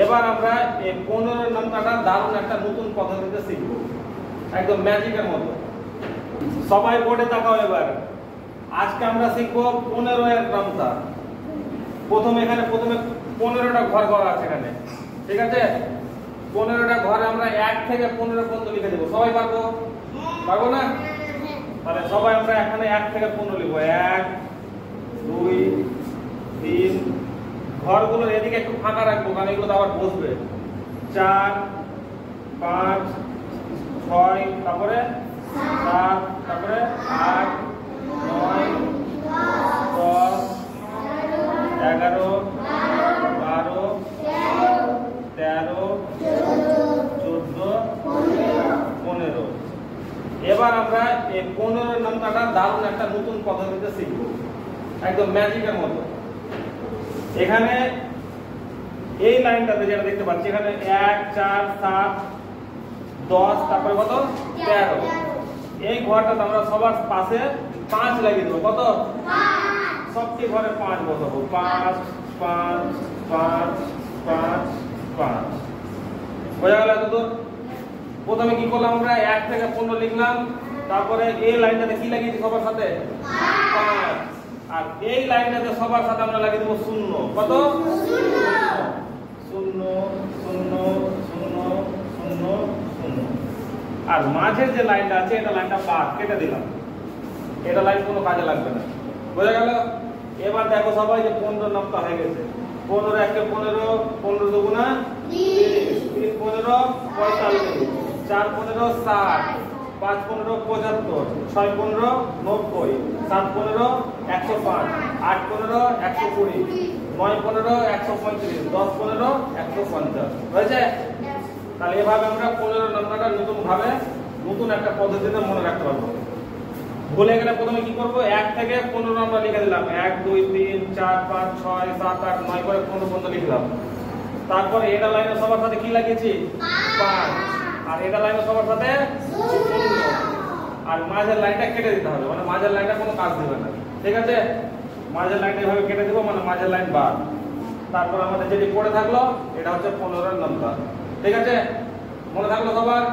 এবার আমরা এই 15 নাম্বারটা দারুণ একটা নতুন পদ্ধতিতে শিখব, একদম ম্যাজিকের মতো। সবাই বোর্ডে তাকাও। এবার আজকে আমরা শিখব 15 এর নামতা। প্রথমে 15টা ঘর করা আছে এখানে, ঠিক আছে? 15টা ঘরে আমরা 1 থেকে 15 পর্যন্ত লিখে দেব। সবাই পারবো? পারবো না? তাহলে সবাই আমরা এখানে 1 থেকে 15 লিখব। 1 2 3, ঘরগুলোর এদিকে একটু ফাঁকা রাখবো কারণ এগুলো তো আবার বসবে। 4 5 6, তারপরে 7, তারপরে 8 9 10 11 12 13 14 15। এবার আমরা এই 15 নাম্বারটা দারুণ একটা নতুন পদ্ধতিতে শিখব, একদম ম্যাজিকের মতো। এখানে এই লাইনটাতে যেটা দেখতে পাচ্ছি, এখানে 1 4 7 10, তারপরে কত 13। এই ঘরটাতে আমরা সবার পাশে 5 লাগিয়ে দেবো। কত? 5। সবটি ঘরে 5 বসাবো। 5 5 5 5 5। বোঝা গেল? তো প্রথমে কি করলাম, আমরা 1 থেকে 15 লিখলাম, তারপরে এই লাইনটাতে কি লাগিয়েছি সবার সাথে? 5। আর এই লাইনটাতে সবার সাথে আমরা লাগিয়ে দেবো 0। কত? 0 0 0 0 0। আর মাঝের যে লাইনটা আছে এটা লাইনটা বাদ কেটে দিলাম, এটা লাইন কোনো কাজে লাগবে না। বোঝা গেল? এবার দেখো সবাই যে 15 নাম্বার হয়ে গেছে। 15 1 15, 15 দুগুণা 30, 3 15 45, 4 15 60, 5 15 75, 6 15 90, 7 15 105, 8 15 120, 9 15 135, 10 15 150। হয়েছে? তাহলে এভাবে আমরা 15 নাম্বারটা নতুন একটা পদ্ধতিতে মনে রাখতে পারবো। ভুলে গেলে প্রথমে কি করব, 1 থেকে 15 নাম্বার লিখে দিলাম। 1 2 3 4 5 6 7 8 9 করে 15 পর্যন্ত লিখলাম। তারপর এটা লাইনে সবার সাথে কি লাগিয়েছি? 5। আর এটা লাইনে সবার সাথে 0। আর মাঝের লাইনটা কেটে দিতে হবে, মানে মাঝের লাইনটা কোনো কাজ দিবে না। ঠিক আছে? মাঝের লাইনটা এভাবে কেটে দেব, মানে মাঝের লাইন বাদ। তারপর আমাদের যেটি পড়ে থাকলো এটা হচ্ছে 15 নাম্বার। ঠিক আছে? মনে থাকলো সবার?